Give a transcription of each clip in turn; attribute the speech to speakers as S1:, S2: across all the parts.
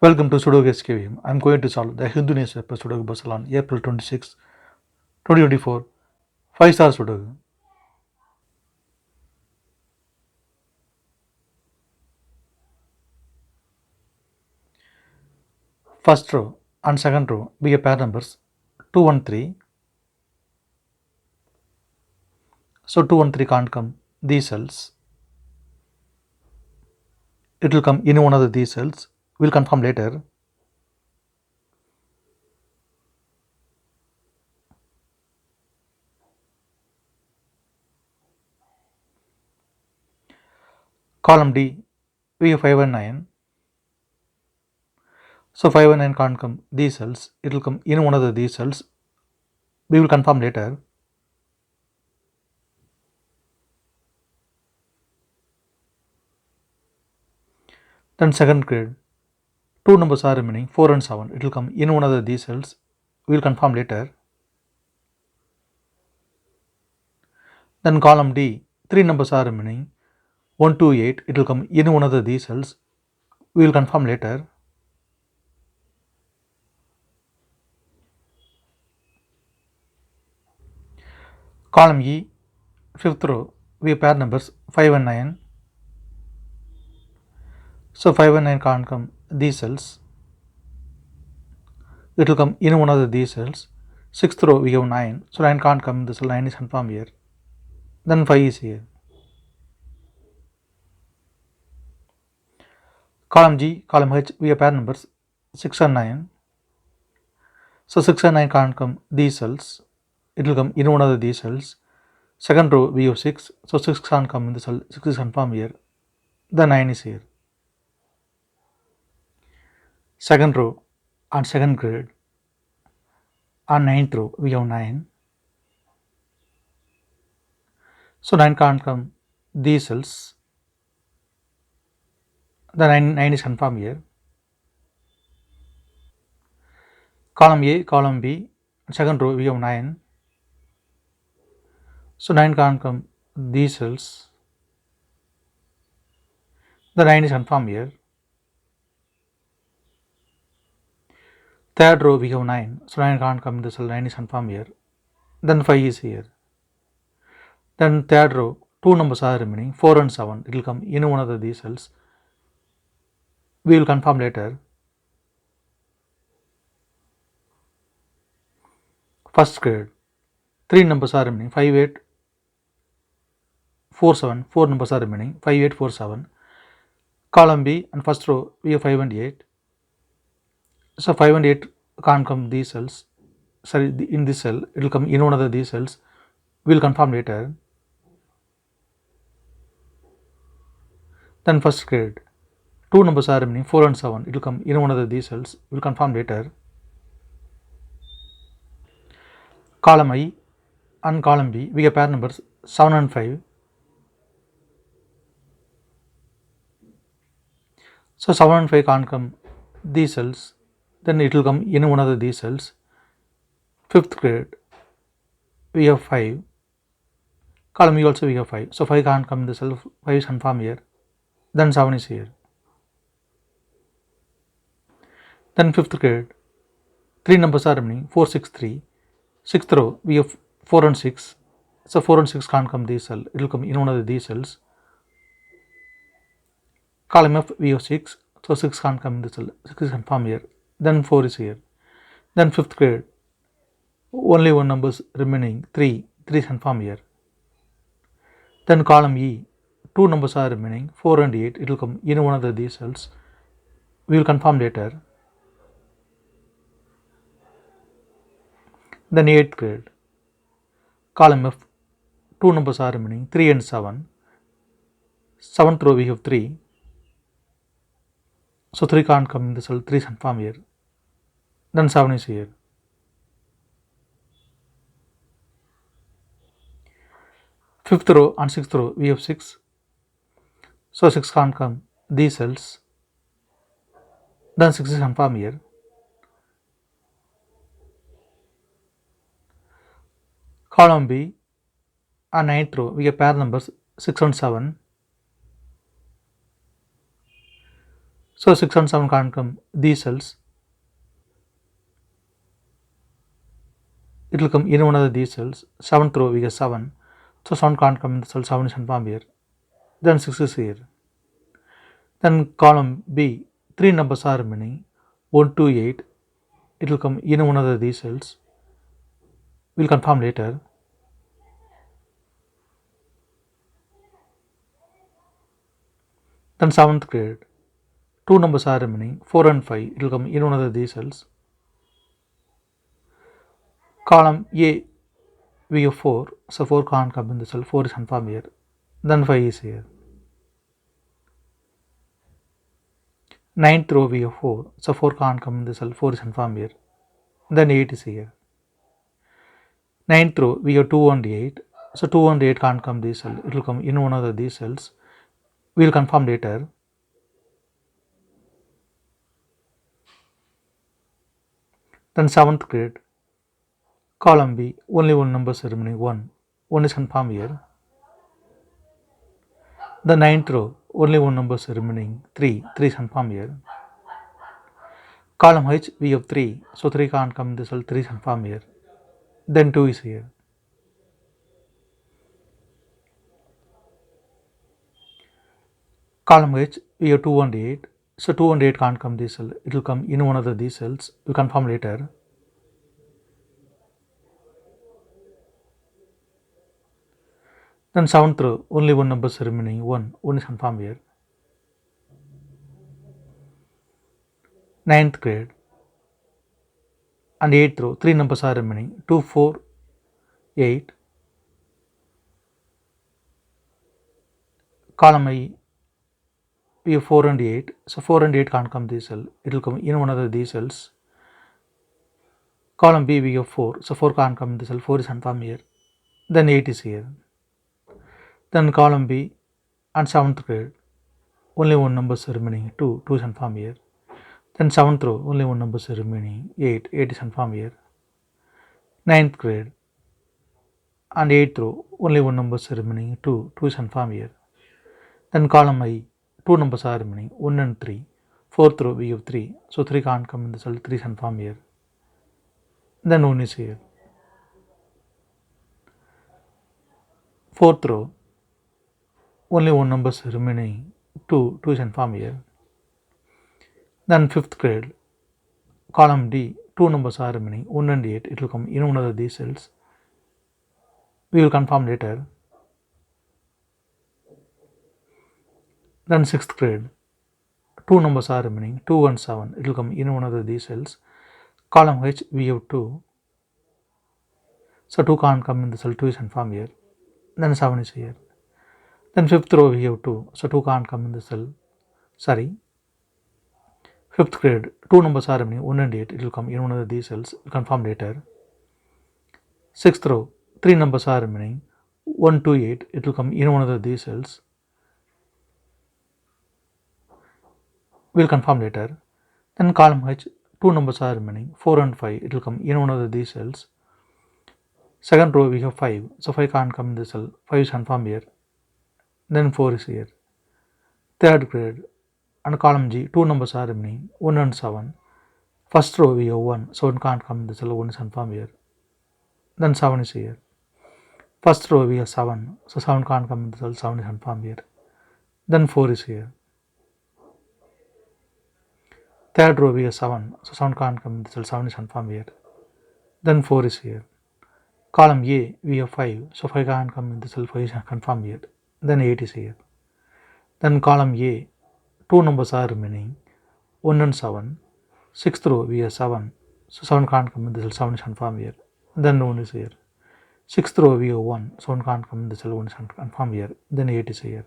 S1: Welcome to Sudoku SKVM. I'm going to solve the Hindu newspaper Sudoku puzzle on April 26, 2024. 5-star Sudoku. First row and second row be a pair numbers 213. So 213 can't come these cells. It will come in one of these cells. We'll confirm later. Column D we have 519. So 519 can't come these cells. It will come in one of these cells. We will confirm later. Then second grade. Two numbers are remaining 4 and 7. It will come in one of these cells. We will confirm later. Then column D, 3 numbers are remaining 1 to 8. It will come in one of these cells. We will confirm later. Column E, 5th row, we have pair numbers 5 and 9. So 5 and 9 can't come these cells. It will come in one of these cells. 6th row we have 9. So 9 can't come in the cell. 9 is confirmed here. Then 5 is here. Column G, column H, we have pair numbers 6 and 9. So 6 and 9 can't come these cells. It will come in one of these cells. Second row we have 6. So 6 can't come in the cell. 6 is confirmed here. The 9 is here. Second row on second grade on ninth row we have 9. So 9 can't come these cells. The 9 is confirmed here. Column A, column B, second row we have 9. So 9 can't come these cells. The 9 is confirmed here. Third row we have 9. So 9 can't come in the cell. 9 is confirmed here. Then 5 is here. Then third row, two numbers are remaining 4 and 7. It will come in one of these cells. We will confirm later. First grade, 3 numbers are remaining 5, 8, 4, 7. 4 numbers are remaining 5, 8, 4, 7. Column B and first row we have 5 and 8. So 5 and 8 can't come these cells. Sorry, in this cell it will come in one of these cells. We will confirm later. Then first grade, two numbers are remaining 4 and 7. It will come in one of these cells. We will confirm later. Column I and column B we have pair numbers 7 and 5. So 7 and 5 can't come these cells. Then it will come in one of these cells. Fifth grade we have 5. Column E also we have 5. So 5 can't come in the cell. 5 is confirmed here. Then 7 is here. Then fifth grade, 3 numbers are remaining 4, 6, 3. Sixth row we have 4 and 6. So 4 and 6 can't come these cells. It will come in one of these cells. Column F we have 6. So 6 can't come in the cell. 6 is confirmed here. Then 4 is here. Then fifth grade, only one numbers remaining 3. 3 is confirmed here. Then column E, 2 numbers are remaining 4 and 8. It will come in one of these cells. We will confirm later. Then 8th grade, column F, 2 numbers are remaining 3 and 7. 7th row we have 3. So 3 can't come in the cell. 3 is confirmed here. Then 7 is here. Fifth row and sixth row we have 6. So 6 can't come these cells. Then 6 is confirmed here. Column B and ninth row we have pair numbers 6 and 7. So 6 and 7 can't come these cells. It will come in one of these cells. 7th row we get 7. So 7 can't come in the cell, 7 is confirmed here. Then 6 is here. Then column B, 3 numbers are remaining. 1, 2, 8. It will come in one of these cells. We'll confirm later. Then 7th grade. 2 numbers are remaining. 4 and 5. It will come in one of these cells. Column A, we have 4. So 4 can't come in the cell. 4 is confirmed here. Then 5 is here. 9th row we have 4. So 4 can't come in the cell. 4 is confirmed here. Then 8 is here. 9th row we have 2 and 8. So 2 and 8 can't come this cell. It will come in one of these cells. We will confirm later. Then 7th grade. Column B, only one number is remaining. 1. 1 is confirmed here. The 9th row, only one number is remaining. 3. 3 is confirmed here. Column H, we have 3. So 3 can't come in this cell. 3 is confirmed here. Then 2 is here. Column H, we have 2 and 8. So 2 and 8 can't come this cell. It will come in one of these cells. We confirm later. Then 7th row, only one number is remaining. 1. 1 is confirmed here. 9th grade. And 8th row, 3 numbers are remaining. 2, 4, 8. Column I, we have 4 and 8. So 4 and 8 can't come this cell. It will come in one of these cells. Column B, we have 4. So 4 can't come in this cell. 4 is confirmed here. Then 8 is here. Then column B and 7th grade, only one number is remaining. 2. 2 is confirmed here. Then 7th row, only one number is remaining. 8. 8 is confirmed here. 9th grade and 8th row, only one number is remaining. 2. 2 is confirmed here. Then column I, 2 numbers are remaining. 1 and 3. 4th row, we have 3. So 3 can't come in the cell. 3 is confirmed here. Then 1 is here. 4th row, only one number is remaining. 2. 2 is confirmed here. Then 5th grade, column D, 2 numbers are remaining. 1 and 8. It will come in one of these cells. We will confirm later. Then 6th grade, 2 numbers are remaining. 2 and 7. It will come in one of these cells. Column H, we have 2. So 2 can't come in the cell. 2 is confirmed here. Then 7 is here. Then 5th row, we have 2. So 2 can't come in the cell. 5th grade, 2 numbers are remaining. 1 and 8. It will come in one of these cells. We'll confirm later. 6th row, 3 numbers are remaining. 1, 2, 8. It will come in one of these cells. We'll confirm later. Then column H, 2 numbers are remaining. 4 and 5. It will come in one of these cells. 2nd row, we have 5. So 5 can't come in the cell. 5 is confirmed here. Then 4 is here. 3rd grade and column G, 2 numbers are remaining. 1 and 7. 1st row, we have 1. So 1 can't come in the cell. 1 is confirmed here. Then 7 is here. 1st row, we have 7. So 7 can't come in the cell. 7 is confirmed here. Then 4 is here. 3rd row, we have 7. So 7 can't come in the cell. 7 is confirmed here. Then 4 is here. Column A, we have 5. So 5 can't come in the cell. 5 is confirmed here. Then 8 is here. Then column A, 2 numbers are remaining. 1 and 7. 6th row, we have 7. So 7 can't come in the cell. 7 is confirmed here. Then 1 is here. 6th row, we have 1. So 1 can't come in the cell. 1 is confirmed here. Then 8 is here.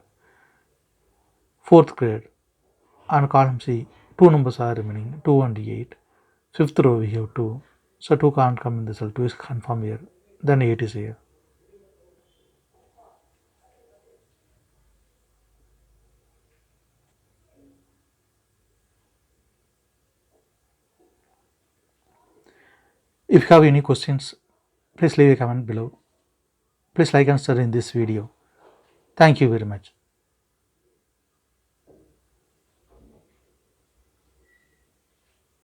S1: 4th grade and column C, 2 numbers are remaining. 2 and 8. 5th row, we have 2. So 2 can't come in the cell. 2 is confirmed here. Then 8 is here. If you have any questions, please leave a comment below. Please like and share in this video. Thank you very much.